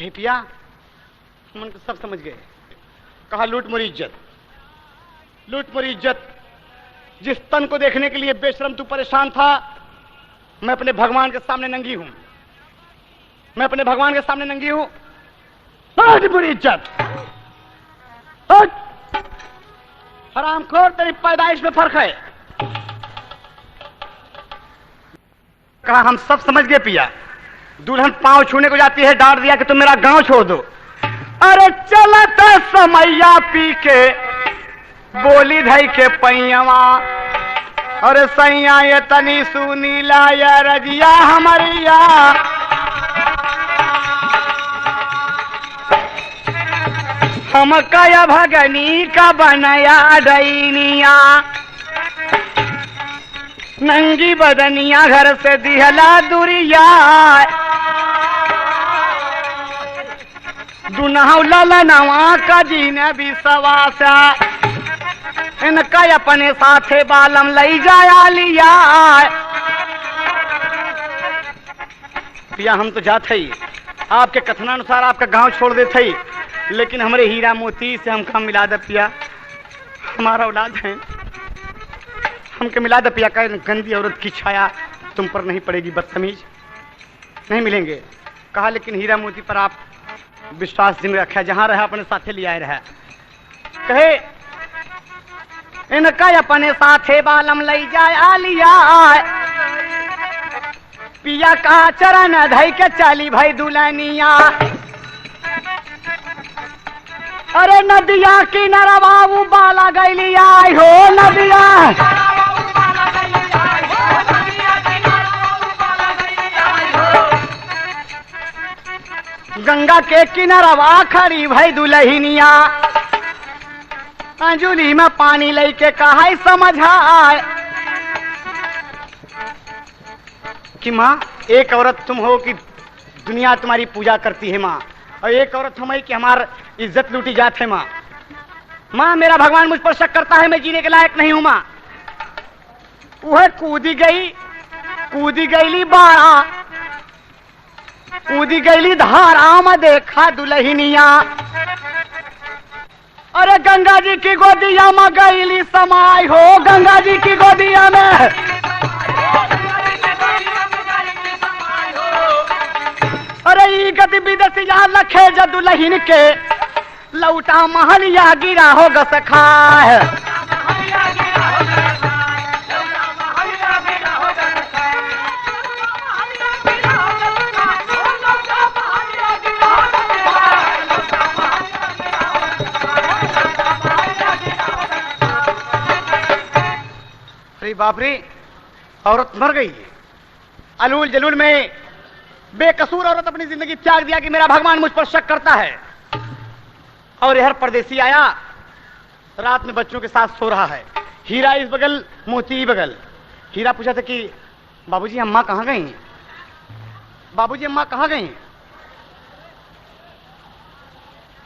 कही पिया, मन को सब समझ गए। कहा लूट मोरी इज्जत, लूट मोरी इज्जत। जिस तन को देखने के लिए बेशरम तू परेशान था, मैं अपने भगवान के सामने नंगी हूं, मैं अपने भगवान के सामने नंगी हूं। लूट मोरी इज्जत। हरामखोर, तेरी पैदाइश में फर्क है। कहा हम सब समझ गए पिया। दुल्हन पांव छूने को जाती है, डांट दिया कि तुम मेरा गांव छोड़ दो। अरे चलत समैया पी के बोली धई के पैयावा, अरे सैया ये तनी सुनीला या रजिया हमारिया, हम कया भगनी का बनया डैनिया, नंगी बदनिया घर से दिहला दुरिया, दुनहु ललनवा का जीने भी सवासा, इनका अपने साथे बालम लई जाया लिया। पिया हम तो जाते ही आपके कथनानुसार आपका गांव छोड़ देते ही, लेकिन हमारे हीरा मोती से हमका मिला दे पिया, हमारा औलाद है, हमके मिला दे पिया। का गंदी औरत की छाया तुम पर नहीं पड़ेगी, बदतमीज नहीं मिलेंगे। कहा लेकिन हीरा मोती पर आप विश्वास जिन रखा, जहां रहा अपने साथे लिया रहा। कहे इनका अपने साथे बालम लई जाया लिया, पिया का चरण धई के चली भाई दुल्हनिया, अरे नदिया की नरबाबू बाला गैली आई हो नदिया, गंगा के किनारवा खड़ी भाई दुल्हनिया, अंजुली में पानी लेके कहा समझाए कि माँ एक औरत तुम हो कि दुनिया तुम्हारी पूजा करती है माँ, और एक औरत हम है कि हमार इज्जत लूटी जात है माँ। माँ मेरा भगवान मुझ पर शक करता है, मैं जीने के लायक नहीं हूं माँ। वह कूदी गईली बाड़ा, कूदी गईली धारा में देखा दुल्हनिया, अरे गंगा जी की गोदिया में गईली समाई हो, गंगा जी की गोदिया में, अरे ई गति विदेशिया लखे दुल्हन के लौटा महलिया गिरा हो गसखा है। अरे बाप रे, औरत मर गई। अलूल जलूल में बेकसूर औरत अपनी जिंदगी त्याग दिया कि मेरा भगवान मुझ पर शक करता है। और यह परदेसी आया, रात में बच्चों के साथ सो रहा है, हीरा इस बगल मोती बगल। हीरा पूछा था कि बाबूजी अम्मा कहाँ गई, बाबूजी अम्मा कहाँ गई,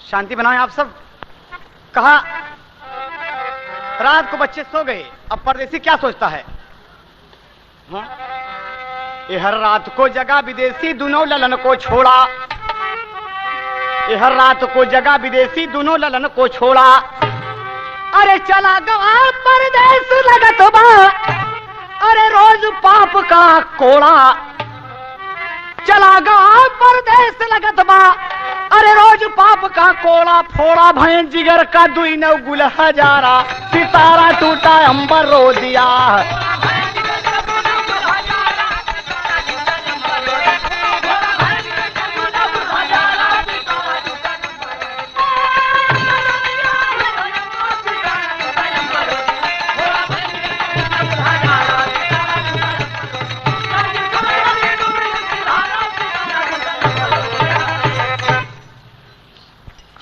शांति बनाएं आप सब। कहा रात को बच्चे सो गए, अब परदेसी क्या सोचता है, ये हर रात को जगा विदेशी दोनों ललन को छोड़ा, ये हर रात को जगा विदेशी दोनों ललन को छोड़ा, अरे चला गवा परदेस लगत बा, अरे रोज पाप का कोड़ा, चला गवा परदेस लगत बा, अरे रोज पाप का कोड़ा, फोड़ा भैं जिगर का दुई नौ गुल हजारा, सितारा टूटा अंबर रो दिया।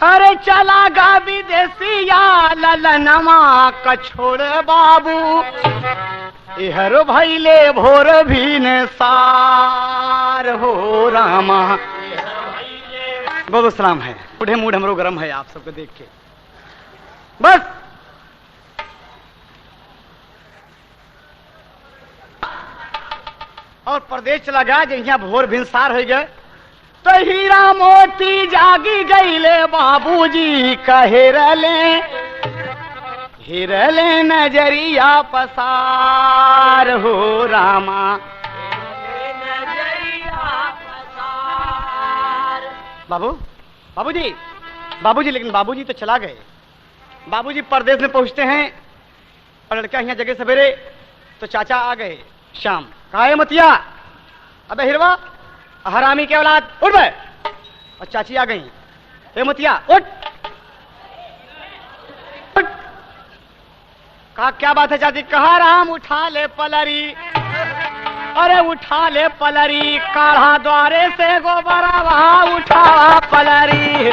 अरे चला गा विदेशिया ललनवा कछोड़ बाबू, इहर भैले भोर भी ने सार हो रामा। बहुत सलाम है, बूढ़े मूड हमरो गरम है आप सबको देख के। बस और प्रदेश चला गया, जो यहाँ भोर भिनसार हो गए, तो हीरा मोती जागी गईले बाबूजी कहे हिरले नजरिया पसार हो रामा। बाबूजी बाबूजी लेकिन बाबूजी तो चला गए। बाबूजी परदेश में पहुंचते हैं और लड़का यहाँ जगह सवेरे तो चाचा आ गए शाम। कहा है मतिया, अबे हिरवा हरामी के औलाद उठ बे। और चाची आ गई, ए मतिया उठ। कहा क्या बात है चाची? कहा राम उठा ले पलरी, अरे उठा ले पलरी, काढ़ा द्वारे से गोबरा वहां उठा पलरी।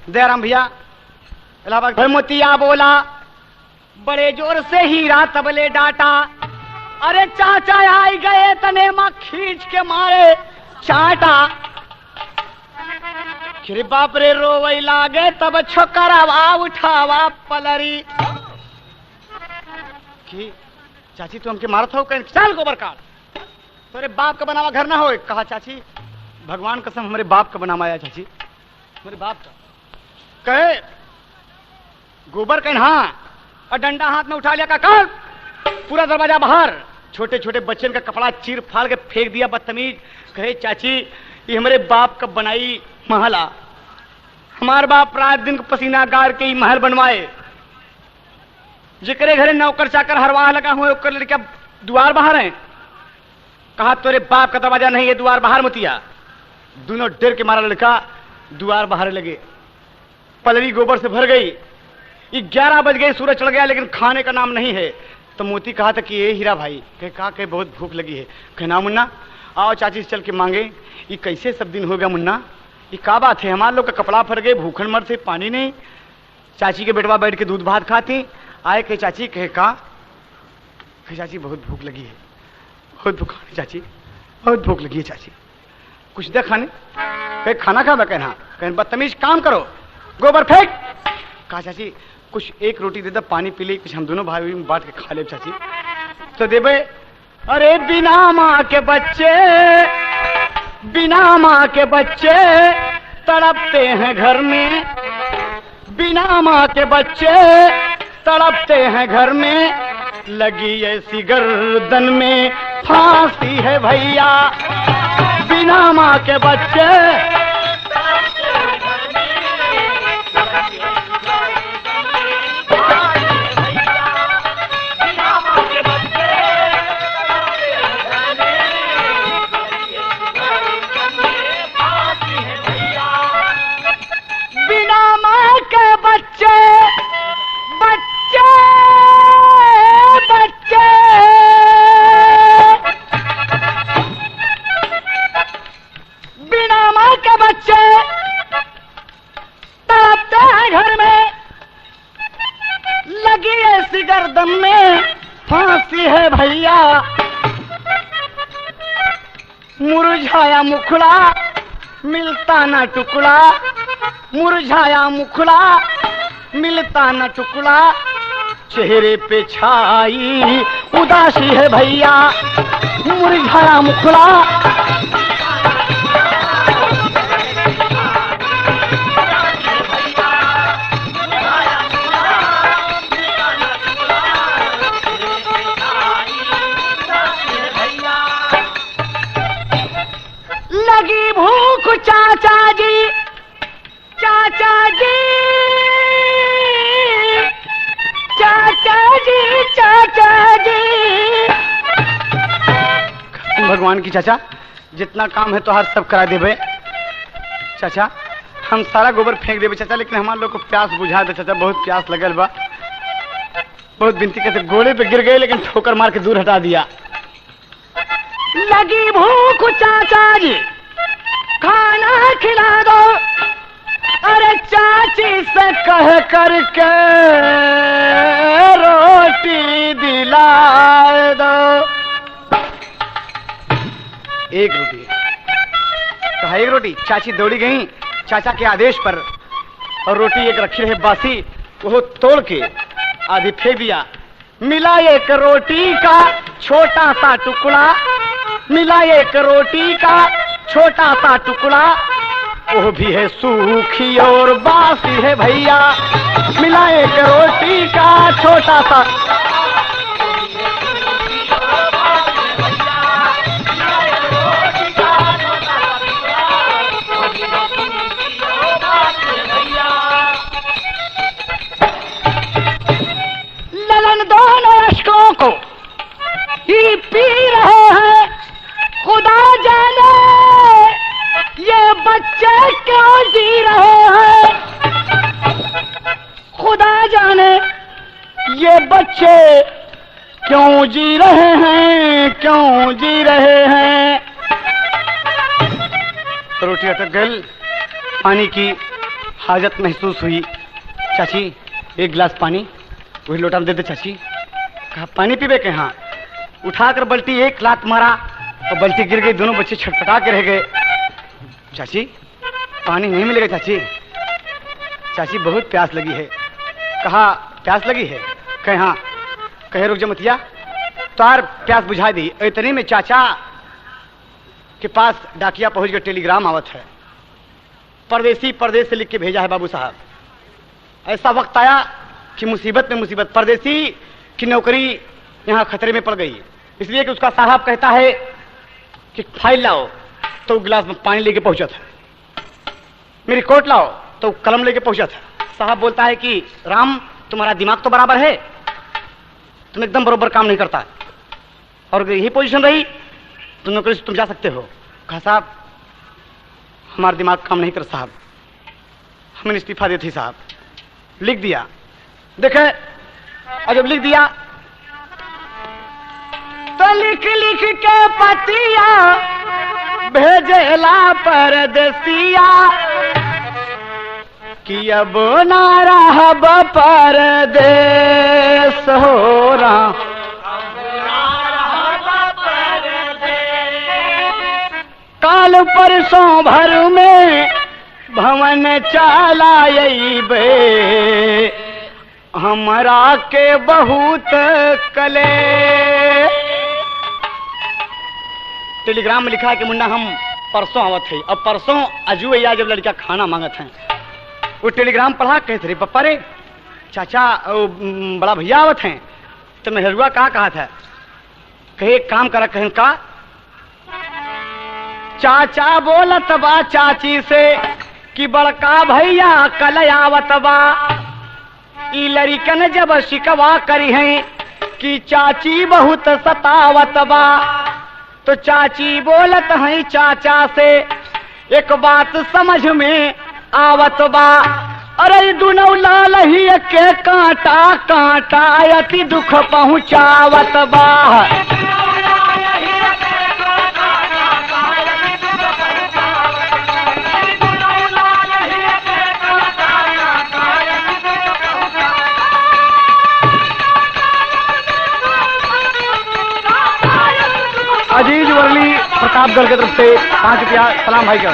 दयाराम भैया इलाहाबाद। मोतिया बोला बड़े जोर से हीरा तबले डाटा, अरे चाचा आई गए तने मां खींच के मारे चाटा। खिर बाप रे रोवई लागे तब छोकरावा उठावा पलरी। कि चाची तू हमके मारत हो? चल गोबर काट, तेरे बाप का बनावा घर ना हो। कहा चाची भगवान कसम हमारे बाप का बनावा आया चाची, हमारे बाप का। कहे गोबर कहीं हाँ, और डंडा हाथ में उठा लिया। का कर पूरा दरवाजा बाहर, छोटे छोटे बच्चे का कपड़ा चीर फाड़ के फेंक दिया बदतमीज। कहे चाची ये हमारे बाप का बनाई महला, हमारे बाप रात दिन को पसीना गार के ही महल बनवाए। जिकरे घरे नौकर चाकर हरवाह लगा हुए ओकर लड़का द्वार बाहर है। कहा तेरे बाप का दरवाजा नहीं है, द्वार बाहर मतिया। दोनों डर के मारा लड़का द्वार बाहर लगे। पलरी गोबर से भर गई। 11 बज गए, सूरज चढ़ गया, लेकिन खाने का नाम नहीं है। तो मोती कहा था कि ये हीरा भाई कहे बहुत भूख लगी है। कहना मुन्ना आओ चाची से चल के मांगे। ये कैसे सब दिन हो गया मुन्ना, ये क्या बात है? हमारे लोग का कपड़ा फट गए, भूखन मर थे, पानी नहीं। चाची के बेटवा बैठ के दूध भात खाती। आए कहे चाची कहे चाची बहुत भूख लगी है, बहुत भूख है चाची, बहुत भूख लगी है चाची, कुछ दे खाने। कहे खाना खा? मैं कहना कहीं बदतमीज काम करो, गोबर फेंक। कहा चाची कुछ एक रोटी दे दे, पानी पी ली, कुछ हम दोनों भाई बांट के खा ले चाची। तो देबे। अरे बिना माँ के बच्चे, बिना माँ के बच्चे तड़पते हैं घर में, बिना माँ के बच्चे तड़पते हैं घर में। लगी ऐसी गर्दन में फांसी है भैया, बिना माँ के बच्चे। गर्दन में फांसी है भैया, मुरझाया मुखड़ा मिलता न टुकड़ा, मुरझाया मुखड़ा मिलता न टुकड़ा। चेहरे पे छाई उदासी है भैया, मुरझाया मुखड़ा। लगी भूख चाचा जी, चाचा जी, चाचा जी, चाचा जी। भगवान की चाचा जितना काम है तो हर सब करा देबे चाचा, हम सारा गोबर फेंक देबे चाचा, लेकिन हमारे लोग को प्यास बुझा दे चाचा, बहुत प्यास लगल बा। बहुत विनती करते, घोड़े पे गिर गए लेकिन ठोकर मार के दूर हटा दिया। लगी भूख चाचा जी, खाना खिला दो, अरे चाची से कह करके रोटी दिला दो। एक रोटी कहा, एक रोटी। चाची दौड़ी गई चाचा के आदेश पर और रोटी एक रखी रहे बासी, वो तोड़ के आधी फेंक दिया। मिला एक रोटी का छोटा सा टुकड़ा, मिला एक रोटी का छोटा सा टुकड़ा, वो भी है सूखी और बासी है भैया। मिला एक रोटी का छोटा सा, ललन दोनों अशकों को ही पी रहे हैं। खुदा जाने ये बच्चे क्यों जी रहे हैं, खुदा जाने ये बच्चे क्यों जी रहे हैं, क्यों जी रहे हैं। रोटी अटक गई, पानी की हाजत महसूस हुई। चाची एक गिलास पानी वही लोटा में दे दे। चाची कहा पानी पीबे के? हाँ। उठाकर बल्टी एक लात मारा और बल्टी गिर गई, दोनों बच्चे छटपटा के रह गए। चाची पानी नहीं मिलेगा चाची, चाची बहुत प्यास लगी है। कहा प्यास लगी है? कहे हाँ। कहे रुक जा मतिया, तार प्यास बुझा दी। इतने में चाचा के पास डाकिया पहुंच गया, टेलीग्राम आवत है। परदेसी परदेश से लिख के भेजा है बाबू साहब। ऐसा वक्त आया कि मुसीबत में मुसीबत, परदेसी की नौकरी यहाँ खतरे में पड़ गई, इसलिए कि उसका साहब कहता है कि फाइल लाओ, तो गिलास में पानी लेके पहुंचा था। मेरी कोट लाओ, तो कलम लेके पहुंचा था। साहब बोलता है कि राम तुम्हारा दिमाग तो बराबर है, तुम एकदम बराबर काम नहीं करता, और यही पोजीशन रही तो नौकरी से तुम जा सकते हो। कहा साहब हमारा दिमाग काम नहीं कर साहब, हमें इस्तीफा देती साहब। लिख दिया। देखे और जब लिख दिया तो लिख लिख के पतिया भेजेला परदेसिया कि अब ना रहब परदेस हो रहा। काल परसों भर में भवन चलाइबे, हमरा के बहुत कले। टेलीग्राम में लिखा है कि मुन्ना हम परसों आवत है। अब परसों अजुआ जब लड़का खाना मांगत हैं, वो टेलीग्राम पढ़ा, कहते रे पप्पा रे चाचा बड़ा भैया आवत हैं, तो मेहरुआ कहा था। कहे एक काम करा, कहें का चाचा बोलत बा चाची से कि बड़का भैया कल आवत बा। ई लड़कन जब शिकवा करी है कि चाची बहुत सतावत बा, तो चाची बोलत है चाचा से एक बात समझ में आवत बा। अरे दुनौ लाल ही के कांटा कांटा अति दुख पहुँचावत बा। अजीज वर्ली प्रतापगढ़ की तरफ से 5 रुपया सलाम भाई का।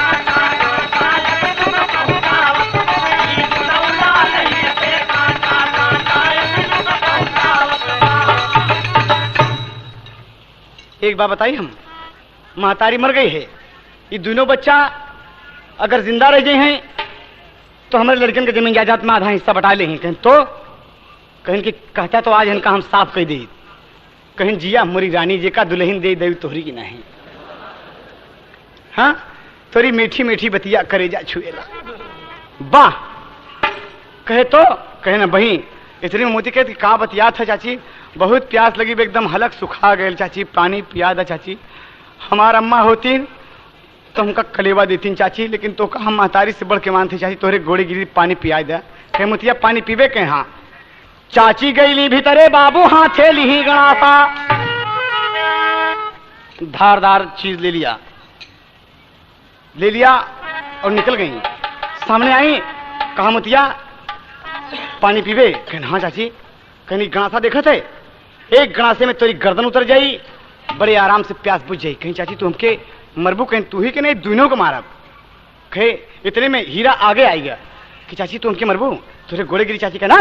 एक बात बताइए, हम महतारी मर गई है, ये दोनों बच्चा अगर जिंदा रह गए हैं तो हमारे लड़कन के जमीन जायदाद में आधा हिस्सा बटा ले। कहीं तो कहीं कि कहता तो आज इनका हम साफ कह दी, कहीं जिया मोरी रानी जी का दुल्हन दे देवी तोहरी की नहीं। हाँ तोरी मीठी मीठी बतिया करे जा छुएला वाह। कहे तो कहे ना बही इतनी मोती कहती कहाँ बतिया था चाची, बहुत प्यास लगी, एकदम हलक सुखा गए चाची, पानी पिया दा चाची। हमारा अम्मा होती तो हमका कलेवा देती चाची, लेकिन तो हम महतारी से बढ़ के मानते चाची, तोहरे गोड़ी गिरी पानी पिया दे। कहे मोतिया पानी पीबे के? हाँ। चाची गईली भीतरे बाबू हाथे ली गणासा, धारदार चीज ले लिया और निकल गई। सामने आई कहा मोतिया पानी पीवे? कहन हाँ चाची। कहनी गणासा देखा थे, एक गणासे में तेरी गर्दन उतर जाई, बड़े आराम से प्यास बुझ जाई। कहीं चाची तू हमके मरबू? कहीं तू ही के नहीं दोनों को मारब। कहे इतने में हीरा आगे आएगा कि चाची तू हमके मरबू? तुझे गोले गिरी। चाची का ना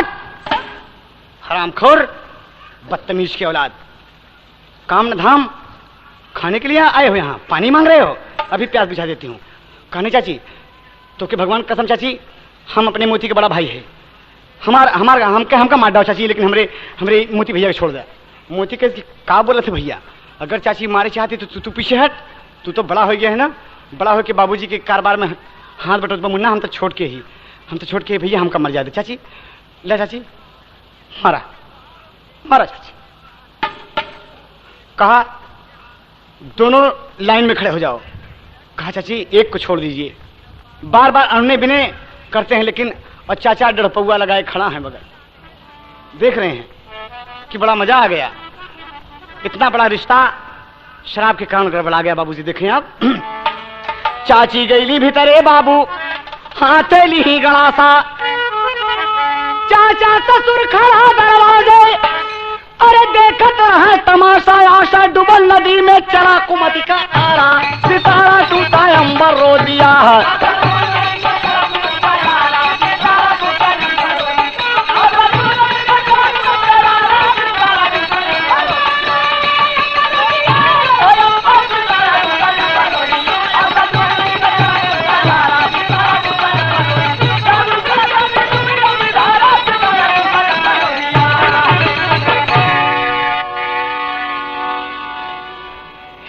हरामखोर बदतमीज की औलाद, काम न धाम, खाने के लिए आए हो यहाँ पानी मांग रहे हो? अभी प्यास बुझा देती हूँ। कहने चाची तो के भगवान कसम चाची हम अपने मोती के बड़ा भाई है, हमका मार डाओ चाची, लेकिन हमरे मोती भैया को छोड़ दे। मोती के का बोला थे भैया? अगर चाची मारे चाहती तो तू पीछे हट, तू तो बड़ा हो गया है ना, बड़ा हो के बाबूजी के कारोबार में हाथ बटोत मुन्ना, हम तो छोड़ के ही भैया हमका मर जाते। चाची ले चाची मारा चाची। कहा दोनों लाइन में खड़े हो जाओ। कहा चाची एक को छोड़ दीजिए। बार बार अड़ने बिने करते हैं, लेकिन और चाचा डड़पौआ लगाए खड़ा है बगल, देख रहे हैं कि बड़ा मजा आ गया। इतना बड़ा रिश्ता शराब के कारण गड़बड़ा गया। बाबूजी देखें आप। चाची गईली भीतरे बाबू हाथे ली ही गणासा, चाचा ससुर खड़ा दरवाजे, अरे देखत है तमाशा। आशा डुबल नदी में चढ़ा कुमति का आरा, सितारा टूटा अंबर रो दिया है।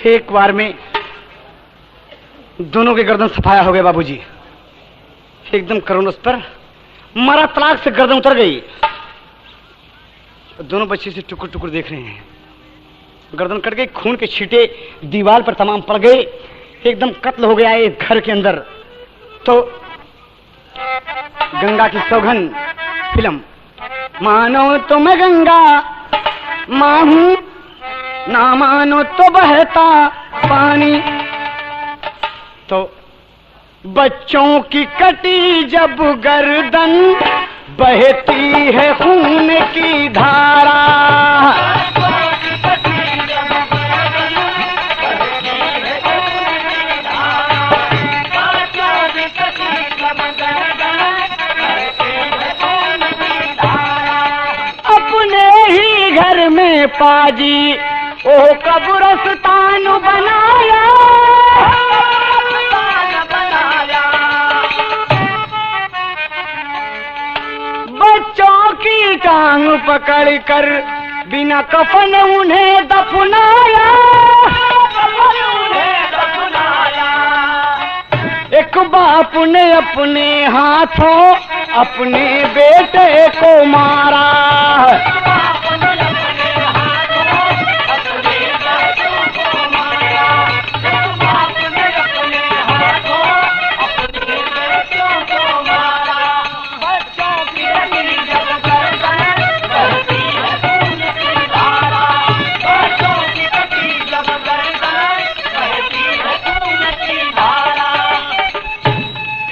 एक बार में दोनों के गर्दन सफाया हो गए बाबूजी, एकदम करुण उस पर मारा, तलाक से गर्दन उतर गई। दोनों बच्चे से टुकुर टुकुर देख रहे हैं, गर्दन कट गई, खून के छींटे दीवार पर तमाम पड़ गए, एकदम कत्ल हो गया एक घर के अंदर। तो गंगा की सौगन फिल्म, मानो तो मैं गंगा मां हूं, ना मानो तो बहता पानी। तो बच्चों की कटी जब गर्दन, बहती है खून की धारा। अपने ही घर में पाजी ओ कब्रिस्तान बनाया, बच्चों की टांग पकड़ कर बिना कफन उन्हें दफनाया। एक बाप ने अपने हाथों अपने बेटे को मारा,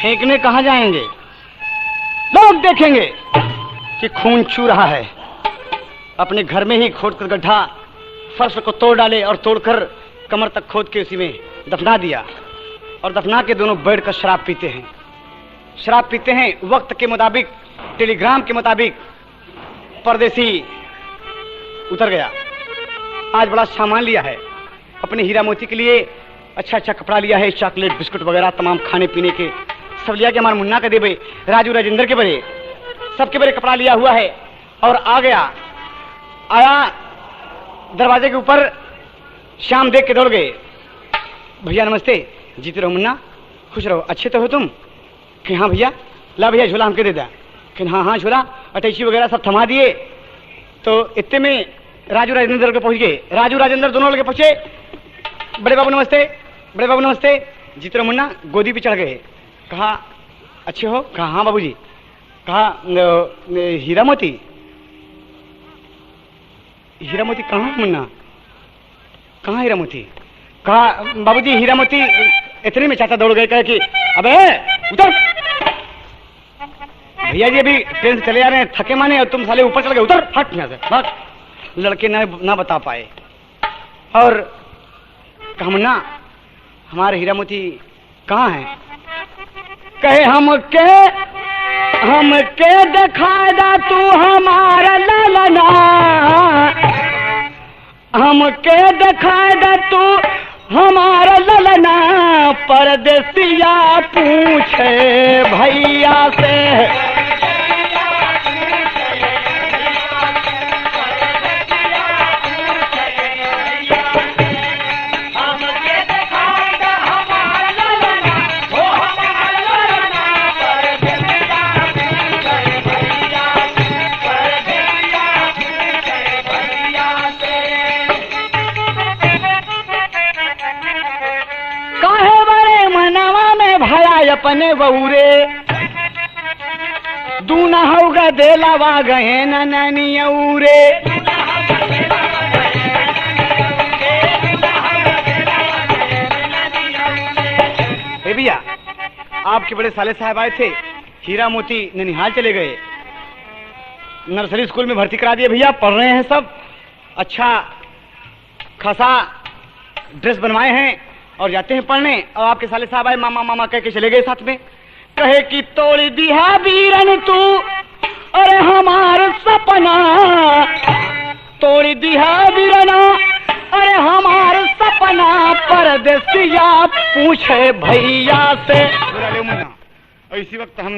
फेंकने कहां जाएंगे? लोग देखेंगे कि खून चू रहा है। अपने घर में ही खोदकर गड्ढा फर्श को तोड़ डाले और तोड़कर कमर तक खोद के उसी में दफना दिया, और दफना के दोनों बैठकर शराब पीते हैं। शराब पीते हैं वक्त के मुताबिक, टेलीग्राम के मुताबिक परदेसी उतर गया। आज बड़ा सामान लिया है अपने हीरा मोती के लिए, अच्छा अच्छा कपड़ा लिया है, चॉकलेट बिस्कुट वगैरह तमाम खाने पीने के सब लिया के, हमारे मुन्ना के देवे, राजू राजेंद्र के बड़े, सबके बड़े कपड़ा लिया हुआ है। और आ गया, आया दरवाजे के ऊपर, शाम देख के दौड़ गए। भैया नमस्ते, जीते रहो मुन्ना, खुश रहो, अच्छे तो हो तुम? कि हाँ भैया, ला भैया झोला हमके दे दा। कि हाँ हाँ झोला, अटैची वगैरह सब थमा दिए। तो इतने में राजू राजेंद्र के पहुंच गए। राजू राजेंद्र दोनों लगे पहुंचे। बड़े बाबू नमस्ते, बड़े बाबू नमस्ते, जीते रहो मुन्ना, गोदी पे चढ़ गए। कहा अच्छे हो? कहा हाँ बाबूजी। कहा हीरा मोती, हीरा मोती कहाँ मुन्ना? कहाँ हीरा मोती? कहा बाबूजी हीरा मोती। इतने में चाचा दौड़ गए, कहे कि अबे उतर, भैया जी अभी ट्रेन से चले जा रहे हैं, थके माने, और तुम साले ऊपर चल गए, उतर हट यहाँ से भाग। लड़के ना बता पाए। और कहमना हमारे हीरा मोती कहाँ है? कहे हमके दिखाए दा तू हमारा ललना, हमके दिखाए दा तू हमारा ललना, परदेसिया पूछे भैया से। अपने बहुरे दूना होगा देलावा गए न ननियौरे। भैया आपके बड़े साले साहब आए थे, हीरा मोती ननिहाल चले गए, नर्सरी स्कूल में भर्ती करा दिए भैया, पढ़ रहे हैं सब, अच्छा खासा ड्रेस बनवाए हैं और जाते हैं पढ़ने। और आपके साले साहब आए मामा मामा कह के चले गए साथ में। कहे कि तोड़ दिया वीरन तू अरे हमार सपना, तोड़ दिया वीरना अरे हमार सपना, परदेसिया पूछे भैया से। और इसी वक्त हम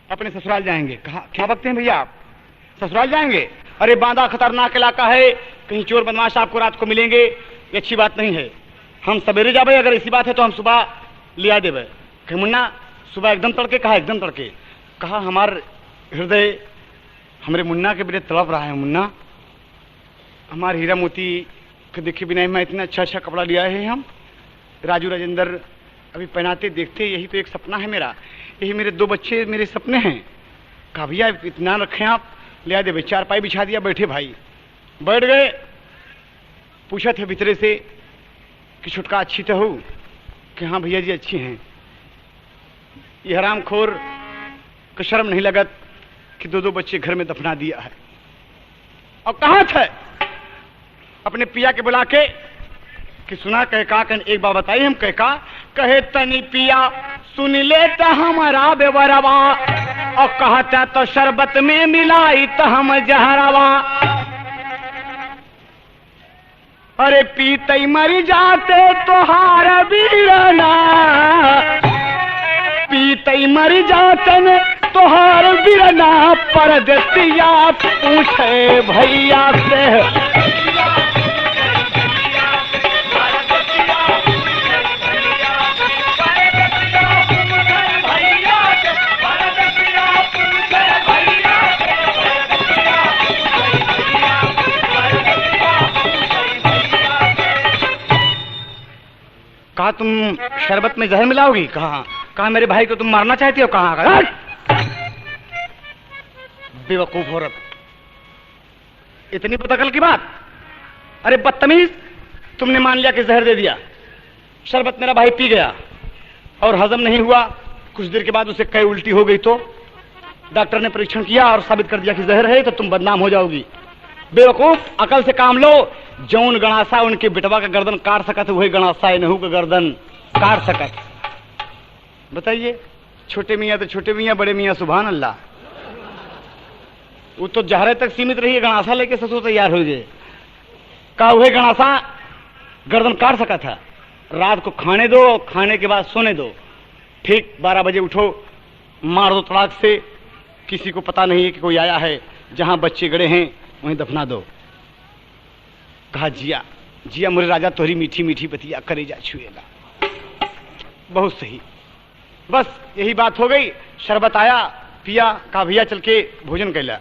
अपने ससुराल जाएंगे। कहा क्या वक्त हैं भैया आप? ससुराल जाएंगे? अरे बांदा खतरनाक इलाका है, कहीं चोर बदमाश आपको रात को मिलेंगे, ये अच्छी बात नहीं है। हम सवेरे जाबे, अगर ऐसी बात है तो हम सुबह लिया देवे। कहे मुन्ना सुबह एकदम तड़के? कहा एकदम तड़के। कहा हमार हृदय हमारे मुन्ना के बिना तड़प रहा है। मुन्ना हमारे हीरा मोती के देखे बिना मैं इतना अच्छा अच्छा कपड़ा लिया है, हम राजू राजेंद्र अभी पहनाते देखते, यही तो एक सपना है मेरा, यही मेरे 2 बच्चे मेरे सपने हैं। कहा भैया इतना रखें आप, लिया देवे। चारपाई बिछा दिया, बैठे भाई, बैठ गए। पूछा थे भीतरे से कि छुटका अच्छी तो हो? कि हाँ भैया जी अच्छी हैं। ये हरामखोर को शर्म नहीं लगत कि 2 बच्चे घर में दफना दिया है। और कहाँ थे? अपने पिया के बुला के कि सुना कहे का एक बार बताइए। हम कहे का? कहे तनी पिया सुन ले तो हमारा बेवरवा, और कहता तो शरबत में मिलाई तो हम जहरवा। अरे पीते मर जाते तोहार वीरना, पीते मर जातन तोहार वीरना, परदेसिया पूछे भैया से। कहा तुम शरबत में जहर मिलाओगी? कहा मेरे भाई को तुम मारना चाहती हो? कहा बेवकूफ औरत, इतनी बदअकल की बात। अरे बदतमीज, तुमने मान लिया कि जहर दे दिया। शरबत मेरा भाई पी गया और हजम नहीं हुआ, कुछ देर के बाद उसे कई उल्टी हो गई, तो डॉक्टर ने परीक्षण किया और साबित कर दिया कि जहर है, तो तुम बदनाम हो जाओगी। बेवकूफ, अकल से काम लो। जौन गणासा उनके बिटवा का गर्दन काट सकत, वही गणासा इनहू का गर्दन काट सकत। बताइए, छोटे मियाँ तो छोटे मियाँ, बड़े मियाँ सुभान अल्लाह। वो तो जहरे तक सीमित रही है, गणासा लेके ससुर तैयार हो गए। का वही गणासा गर्दन काट सका था। रात को खाने दो, खाने के बाद सोने दो, ठीक 12 बजे उठो, मार दो तड़ाक से, किसी को पता नहीं है कि कोई आया है, जहां बच्चे गड़े हैं वहीं दफना दो। कहा जिया जिया मोरे राजा, तोहरी मीठी मीठी बतिया करे जा छुएगा। बहुत सही, बस यही बात हो गई। शरबत आया, पिया। कहा भैया चल के भोजन कैला।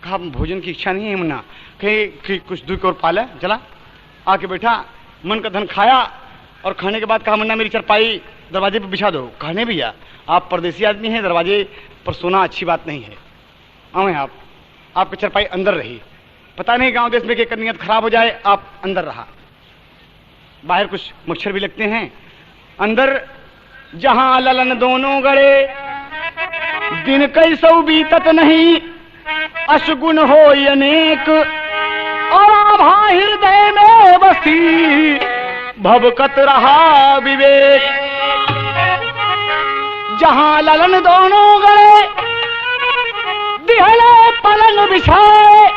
कहा भोजन की इच्छा नहीं है मुन्ना। कहे कि कुछ दुख और पाला, चला आके बैठा, मन का धन खाया और खाने के बाद कहा मुन्ना मेरी चरपाई दरवाजे पर बिछा दो। कहने भैया आप परदेसी आदमी हैं, दरवाजे पर सोना अच्छी बात नहीं है, आए आप, आपकी चरपाई अंदर रही। पता नहीं गांव देश में कि नियत खराब हो जाए, आप अंदर रहा। बाहर कुछ मच्छर भी लगते हैं। अंदर जहां ललन दोनों गड़े, दिन कैसौ बीतत नहीं, अशगुन हो अनेक, और आभा हृदय में बसी, भवकत रहा विवेक। जहां ललन दोनों गए, दिहले पलंग बिछाए,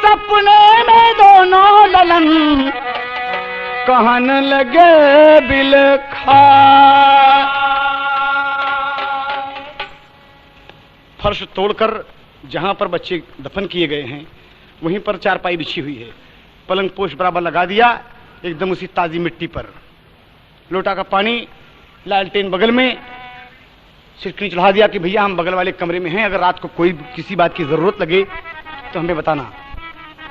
सपने में दोनों ललन कहन लगे बिल खा। फर्श तोड़कर जहां पर बच्चे दफन किए गए हैं वहीं पर चारपाई बिछी हुई है, पलंग पोष बराबर लगा दिया एकदम उसी ताजी मिट्टी पर। लोटा का पानी, लालटेन बगल में, सिरकनी चढ़ा दिया कि भैया हम बगल वाले कमरे में हैं, अगर रात को कोई किसी बात की जरूरत लगे तो हमें बताना।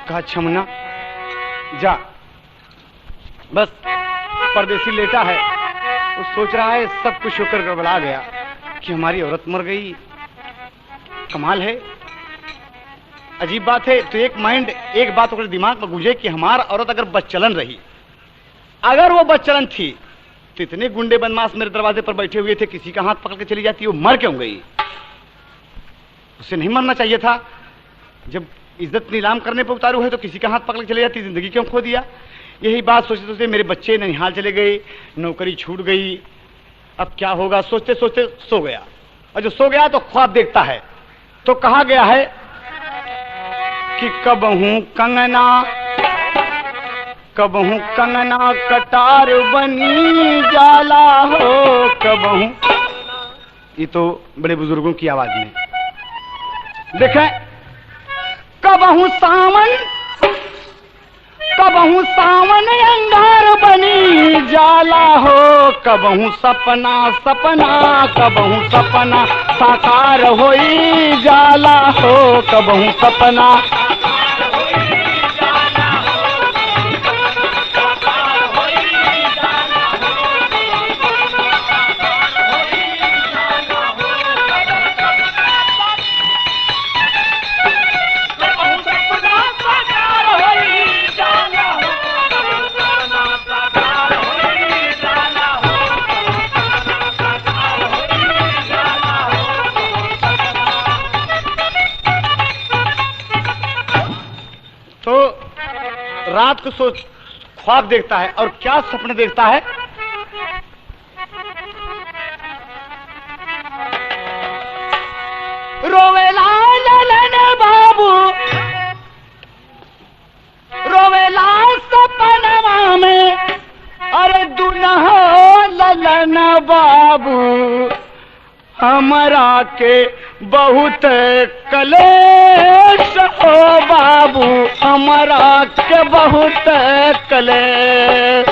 कहा अच्छा मुन्ना जा। बस परदेसी लेटा है, वो सोच रहा है सब कुछ होकर गड़बड़ा गया कि हमारी औरत मर गई। कमाल है, अजीब बात है। तो एक बात अगर दिमाग में गुजे कि हमारा औरत अगर बदचलन रही, अगर वो बदचलन थी तो इतने गुंडे बदमाश मेरे दरवाजे पर बैठे हुए थे, किसी का हाथ पकड़ के चली जाती, वो मर क्यों गई? उसे नहीं मरना चाहिए था। जब इज्जत नीलाम करने पर उतारू है तो किसी का हाथ पकड़ के चली जाती, जिंदगी क्यों खो दिया? यही बात सोचते सोचते मेरे बच्चे ननिहाल चले गए, नौकरी छूट गई, अब क्या होगा सोचते सोचते सो गया। और जो सो गया तो ख्वाब देखता है, तो कहा गया है कि कबहू कंगना कटार बनी जाला हो, कबहू। ये तो बड़े बुजुर्गों की आवाज में देखें। कबहू सावन अंगार बनी जाला हो, कबहू सपना कबहू सपना साकार होई जाला हो, कबहू सपना। रात को ख्वाब देखता है और क्या सपने देखता है? रोवेला ललन बाबू, रोवेला सपनवा में, अरे दुल्हा ललन बाबू, हमरा के बहुत कलेश हो बाबू, हमरा के बहुत कलेश।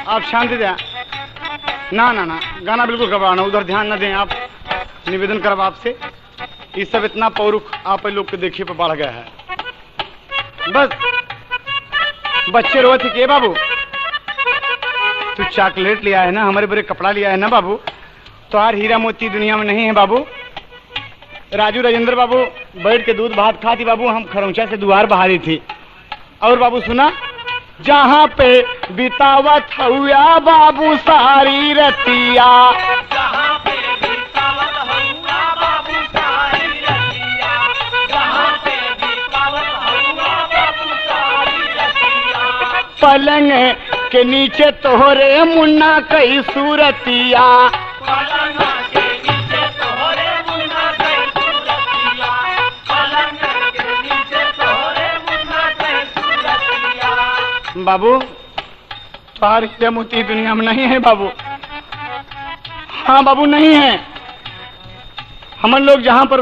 आप शांति दें, ना ना ना, गाना बिल्कुल घबराना, उधर ध्यान न दें आप। निवेदन करब आपसे, ये सब इतना पौरुख आप लोग के देखिए पर बढ़ गया है। बस बच्चे रोते के बाबू तू चॉकलेट लिया है ना, हमारे बड़े कपड़ा लिया है ना बाबू, तो यार हीरा मोती दुनिया में नहीं है बाबू। राजू राजेंद्र बाबू बैठ के दूध भात खाती बाबू, हम खरौचा से दुआर बहारी थी। और बाबू सुना, जहाँ पे बितावत हुआ बाबू सारी रतिया, जहाँ पे बितावत हुआ बाबू सारी रतिया, जहाँ पे बितावत हुआ बाबू सारी रतिया, पलंग के नीचे तोहरे मुन्ना कई सूरतिया, पलंग के नीचे तोहरे मुन्ना कई सूरतिया, पलंग के नीचे तोहरे मुन्ना कई सूरतिया। बाबू तार हीरा मोती दुनिया में नहीं है बाबू। हाँ बाबू नहीं है। हम लोग जहाँ पर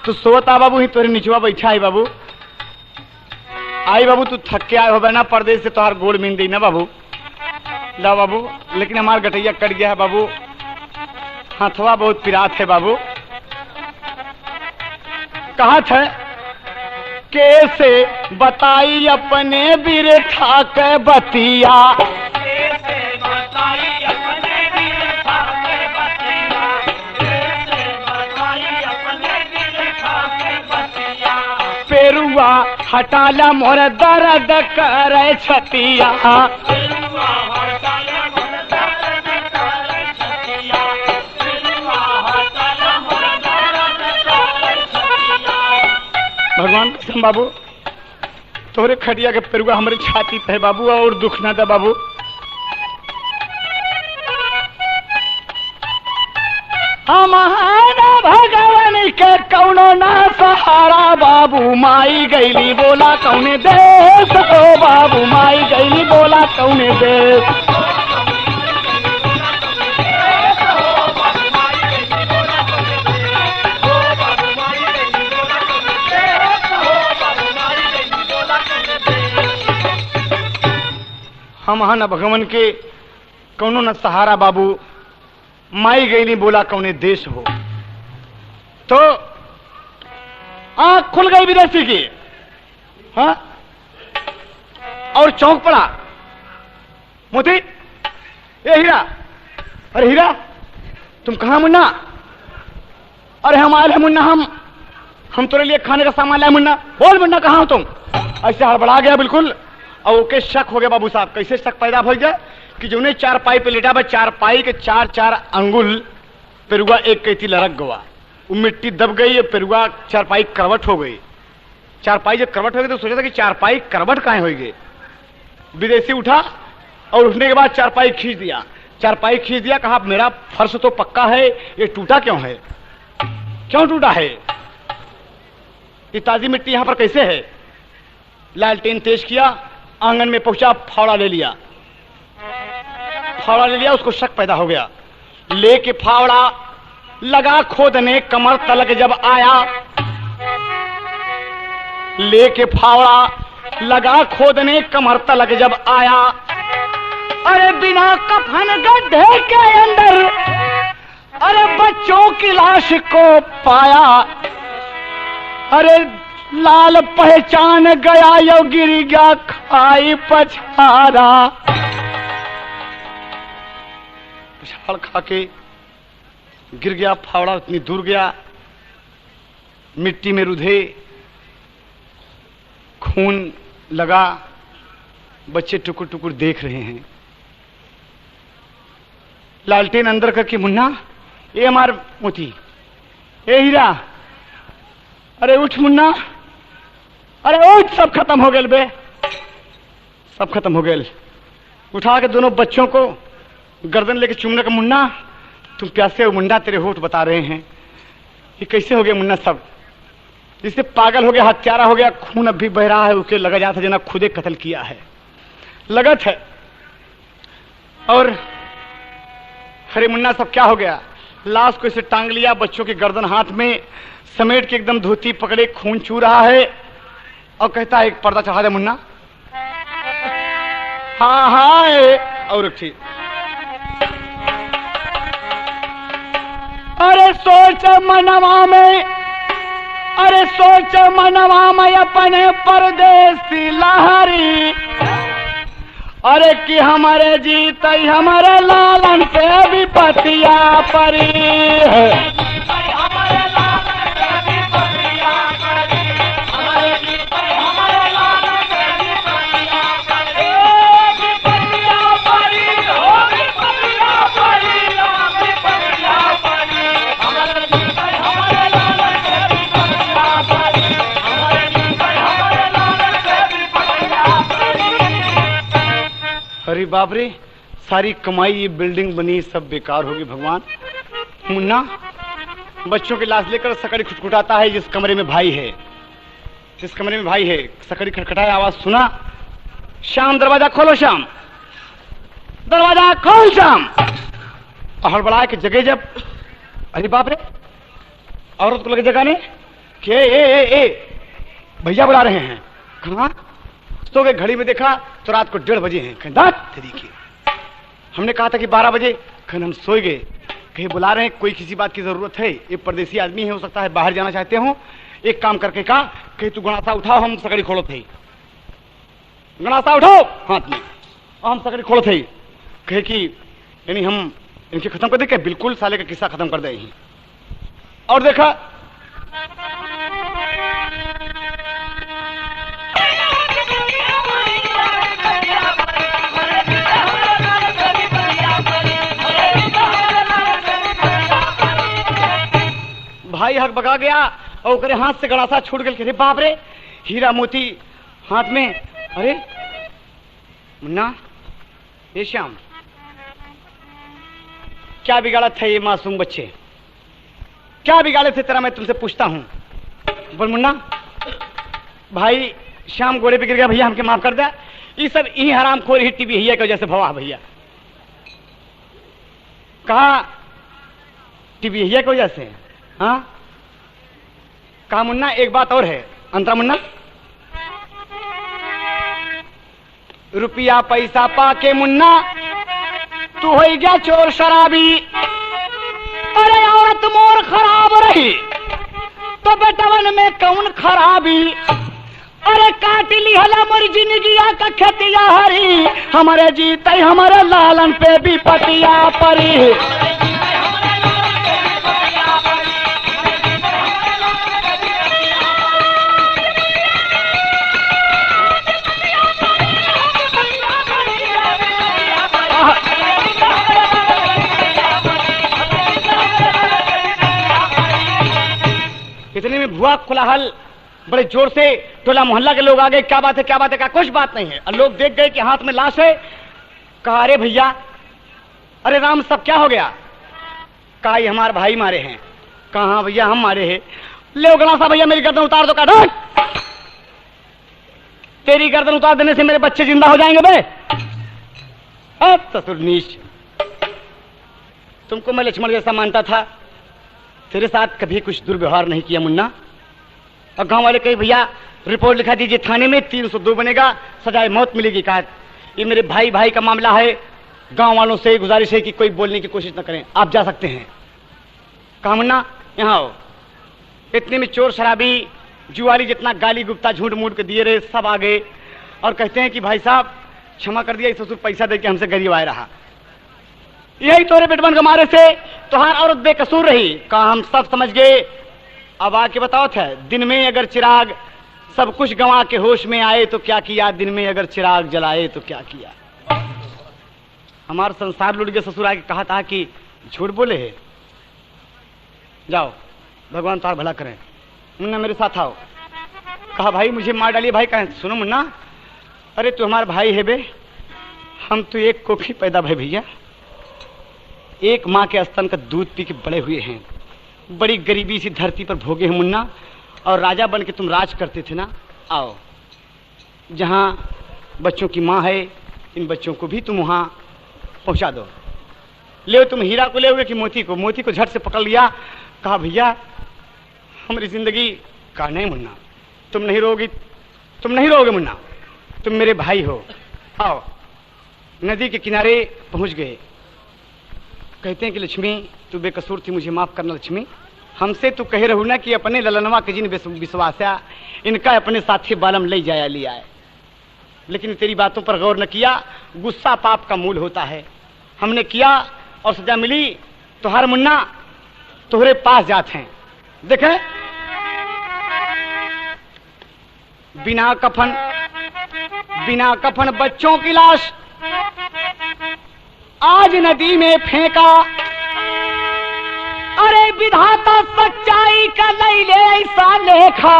तू सोता बाबू ही तोरे निचवा बैठा है बाबू। आई बाबू तू थक के आए हो बना परदेश से, तोहार गोड़ मिल दी ना बाबू। ला बाबू, लेकिन हमारा गठैया कट गया है बाबू, हाथवा बहुत पिरात है बाबू। कहा था कैसे बताई अपने बिरठा के बतिया, कैसे पेरुआ हटाला मोर दर्द करे छतिया। भगवान कसम बाबू तोरे खटिया के पेरुआ हमारे छाती पे है बाबू, और दुख ना था बाबू। हमारा भगवान के कौनो ना सहारा बाबू, माई गईली बोला कौने देश हो बाबू, माई गईली बोला कौने देश। हम न भगवान के कौनो न सहारा बाबू, माई गईली बोला कौने देश हो। तो आंख खुल गई विदेशी की, हाँ, और चौंक पड़ा। मोती, ए हीरा, अरे हीरा तुम कहाँ मुन्ना? अरे हम आए हैं मुन्ना, हम तेरे लिए खाने का सामान लाए मुन्ना। बोल मुन्ना कहाँ हो तुम? ऐसे हड़बड़ा गया बिल्कुल, और ओके शक हो गया बाबू साहब। कैसे शक पैदा हो गया कि जो उन्हें चारपाई पे लेटा बा, चारपाई के चार चार अंगुल पेरुआ एक कैती लरक गवा, वो मिट्टी दब गई, पेरुआ चारपाई करवट हो गई। चारपाई जब करवट हो गई तो सोचा था कि चारपाई करवट कहाँ हो गई। विदेशी उठा और उठने के बाद चारपाई खींच दिया, चारपाई खींच दिया, कहा मेरा फर्श तो पक्का है, ये टूटा क्यों है? क्यों टूटा है? ये ताजी मिट्टी यहां पर कैसे है? लालटेन तेज किया, आंगन में पहुंचा, फावड़ा ले लिया, फावड़ा ले लिया। उसको शक पैदा हो गया, लेके फावड़ा लगा खोदने, कमर तलक जब आया, लेके फावड़ा लगा खोदने, कमर तलक जब आया, अरे बिना कफन गड्ढे के अंदर अरे बच्चों की लाश को पाया। अरे लाल पहचान गया, यो गिर गया खाई पछाड़ा। पछाड़ खा के गिर गया, फावड़ा इतनी दूर गया, मिट्टी में रुधे, खून लगा, बच्चे टुकुर टुकुर देख रहे हैं। लालटेन अंदर करके, मुन्ना ये हमार मोती, ए हीरा, अरे उठ मुन्ना, अरे उठ, सब खत्म हो गए बे, सब खत्म हो गए। उठा के दोनों बच्चों को गर्दन लेके चूमने का, मुन्ना तुम प्यासे हो मुन्ना, तेरे होठ बता रहे हैं। ये कैसे हो गया मुन्ना? सब जिससे पागल हो गया, हत्यारा हो गया, खून अब भी बह रहा है, उसे लगा जाता जना खुदे कत्ल किया है, लगत है। और अरे मुन्ना सब क्या हो गया? लाश को इसे टांग लिया, बच्चों की गर्दन हाथ में समेट के एकदम धोती पकड़े, खून चू रहा है, और कहता है एक पर्दा चढ़ा दे मुन्ना। हाँ हाँ, और ठीक। अरे सोच मनवा में, अरे सोच मनवा में अपने परदेसी लहरी, अरे कि हमारे जीत हमारे लालन पे भी पतिया परी है। अरे बाप रे, सारी कमाई, ये बिल्डिंग बनी, सब बेकार होगी भगवान। मुन्ना बच्चों की लाश लेकर सकड़ी खुटखुटाता है, जिस कमरे में भाई है, जिस कमरे में भाई है, सकड़ी खटखटाए, आवाज सुना, श्याम दरवाजा खोलो, श्याम दरवाजा खोल, श्याम। हड़बड़ा के जगह जब, अरे बाप रे, औरत को लगे जगाने कि ए भैया बुला रहे हैं। कहाँ? सो गए, घड़ी में देखा तो रात को 1:30 बजे हैं। तरीके हमने कहा था कि 12 बजे, खन हम सोए गए। कहीं बुला रहे हैं, कोई किसी बात की जरूरत है, ये परदेसी आदमी है, हो सकता है बाहर जाना चाहते हो। एक काम करके कहा, कहीं तू गणासा उठाओ, हम सकड़ी खोलो थे, गणासा उठाओ हाथ में, और हम सकड़ी खोलो थे। कहे कि यानी हम इनके खत्म कर दे क्या? बिल्कुल, साले का किस्सा खत्म कर दे। और देखा भाई हक बगा गया और करे हाथ से गड़ासा छूट गया। अरे बाप रे, हीरा मोती हाथ में। अरे मुन्ना, ये श्याम, क्या बिगाड़ा था ये मासूम बच्चे, क्या बिगाड़े थे तेरा? मैं तुमसे पूछता हूं, बोल मुन्ना। भाई श्याम गोड़े पे गिर गया, भैया हमके माफ कर दे। ये सब इन्हीं हरामखोर ही टीवी भैया की वजह से भवा भैया। कहा टीवी भैया की वजह से? हाँ कहा मुन्ना, एक बात और है अंतरा मुन्ना, रुपया पैसा पाके मुन्ना तू हो गया चोर शराबी। अरे औरत मोर खराब रही तो बेटवन में कौन खराबी? अरे काट ली हला मोर जिंदगिया का खतिया हरी, हमारे जीते हमारे लालन पे भी पतिया परी। इतने में भुआ कोलाहल बड़े जोर से, टोला मोहल्ला के लोग आ गए। क्या बात है, क्या बात है? कहा कुछ बात नहीं है। और लोग देख गए कि हाथ में लाश है। कहा अरे भैया, अरे राम, सब क्या हो गया? कहा ये हमारे भाई मारे हैं। कहा भैया हम मारे हैं। ले गलासा भैया मेरी गर्दन उतार दो। कहा तेरी गर्दन उतार देने से मेरे बच्चे जिंदा हो जाएंगे बे। अब ससुर नीच, तुमको मैं लक्ष्मण जैसा मानता था, तेरे साथ कभी कुछ दुर्व्यवहार नहीं किया मुन्ना। और गांव वाले कहे भैया रिपोर्ट लिखा दीजिए थाने में, 302 बनेगा, सजाए मौत मिलेगी। कहा ये मेरे भाई भाई का मामला है, गांव वालों से गुजारिश है कि कोई बोलने की कोशिश न करें, आप जा सकते हैं। कहा मुन्ना यहाँ आओ। इतने में चोर शराबी जुआरी जितना गाली गुप्ता झूठ मूठ के दिए रहे सब आ गए और कहते हैं कि भाई साहब क्षमा कर दिया, ससुर पैसा दे के हमसे गरीब आए रहा, यही तोरे बेटवन के मारे से तुहार औरत बेकसूर रही। कहा हम सब समझ गए, अब आके बताओ था, दिन में अगर चिराग सब कुछ गंवा के होश में आए तो क्या किया, दिन में अगर चिराग जलाए तो क्या किया। हमारा संसार लुट गया। ससुर आके कहा था कि झूठ बोले है, जाओ भगवान तुम्हारा भला करें। मुन्ना मेरे साथ आओ। कहा भाई मुझे मार डालिए। भाई कहें सुनो मुन्ना, अरे तू हमारा भाई है बे, हम तो एक कोखी पैदा भाई भैया, एक माँ के स्तन का दूध पी के बड़े हुए हैं, बड़ी गरीबी सी धरती पर भोगे हैं मुन्ना, और राजा बन के तुम राज करते थे ना। आओ जहाँ बच्चों की माँ है, इन बच्चों को भी तुम वहाँ पहुँचा दो। ले तुम हीरा को ले हुए कि मोती को? मोती को झट से पकड़ लिया। कहा भैया हमारी जिंदगी। कहा नहीं मुन्ना, तुम नहीं रोगी, तुम नहीं रोगे मुन्ना, तुम मेरे भाई हो। आओ। नदी के किनारे पहुँच गए। कहते हैं कि लक्ष्मी तू बेकसूर थी, मुझे माफ करना लक्ष्मी, हमसे तू कहे रहू ना कि अपने ललनवा के जिन विश्वासा इनका अपने साथी बालम ले जाया लिया है, लेकिन तेरी बातों पर गौर न किया। गुस्सा पाप का मूल होता है, हमने किया और सजा मिली तो हर मुन्ना तुम्हारे पास जाते हैं। देखें बिना कफन बच्चों की लाश आज नदी में फेंका। अरे विधाता सच्चाई का नहीं ले ऐसा लेखा,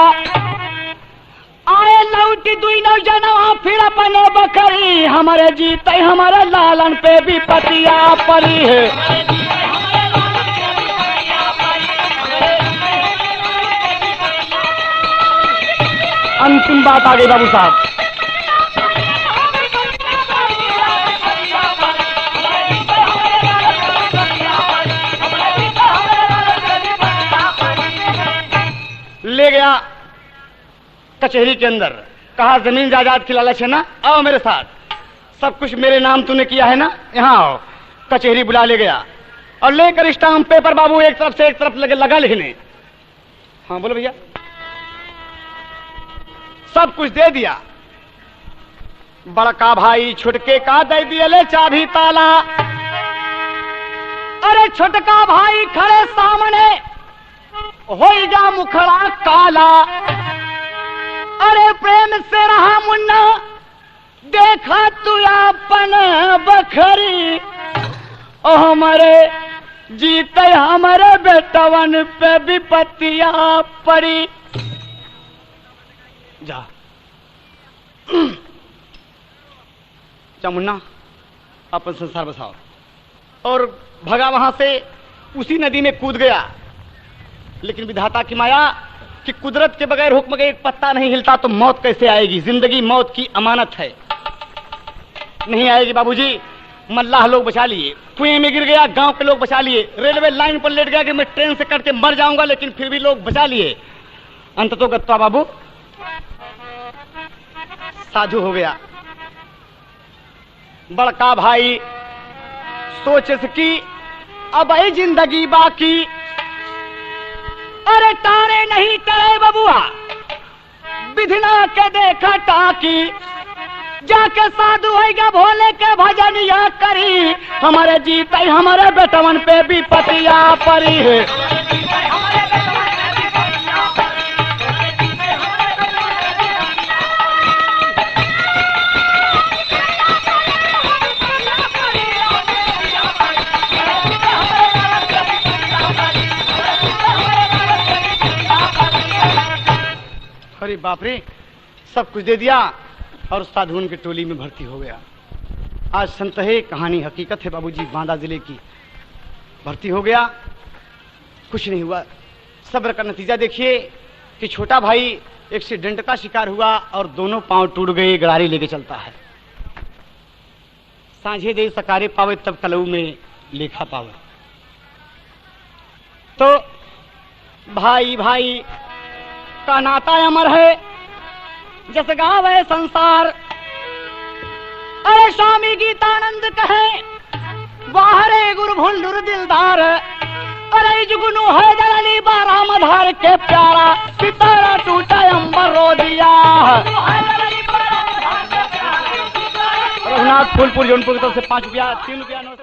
आए लौटी दुई नौ जनवा फिर अपने बकरी, हमारे जीते हमारे लालन पे भी पतिया परी है। अंतिम बात आ गई बाबू साहब। ले गया कचहरी के अंदर, कहा जमीन जायदाद की लालच है ना, आओ मेरे साथ, सब कुछ मेरे नाम तूने किया है ना, यहाँ आओ। कचहरी बुला ले गया और लेकर स्टाम्प पेपर बाबू एक तरफ से एक तरफ लगा लिखने। हाँ बोलो भैया। सब कुछ दे दिया। बड़का भाई छुटके का दे दिया ले चाबी ताला। अरे छुटका भाई खड़े सामने हो जा मुखड़ा काला। अरे प्रेम से रहा मुन्ना, देखा तू अपन बखरी, ओ हमारे जीते हमारे बेटवन पे विपत्तियां पड़ी। जा मुन्ना अपन संसार बसाओ। और भगा वहां से, उसी नदी में कूद गया। लेकिन विधाता की माया कि कुदरत के बगैर हुक्म के एक पत्ता नहीं हिलता, तो मौत कैसे आएगी? जिंदगी मौत की अमानत है, नहीं आएगी बाबूजी। मल्लाह लोग बचा लिए, कुएं में गिर गया, गांव के लोग बचा लिए, रेलवे लाइन पर लेट गया कि मैं ट्रेन से कट के मर जाऊंगा, लेकिन फिर भी लोग बचा लिए। अंत तो गत्ता बाबू साधु हो गया। बड़का भाई सोच सकी अब आई जिंदगी बाकी, अरे तारे नहीं करे बबुआ विधिना के देखा टाकी, जाके साधु होगा भोले के भजन या करी, हमारे जीते हमारे बेटवन पे भी पतिया परी है। अरे बाप रे, सब कुछ दे दिया और साधुओं की टोली में भर्ती हो गया। आज संत है, कहानी हकीकत है बाबूजी, बांदा जिले की। भर्ती हो गया, कुछ नहीं हुआ। सब्र का नतीजा देखिए कि छोटा भाई एक्सीडेंट का शिकार हुआ और दोनों पांव टूट गए, गड़ारी लेके चलता है। सांझे दे सकारे पावे तब कलऊ में लेखा पावे। तो भाई भाई का नाता अमर है, जस गावे संसार। अरे स्वामी गीतानंद कहे बाहरे गुरु भुल्लुर दिलदार, अरे जुगनू है जलनी बारह मधार के प्यारा, सितारा टूटा अंबर रो दिया। रघुनाथ फूलपुर जौनपुर की तरफ से 5 रुपया 3 रुपया 9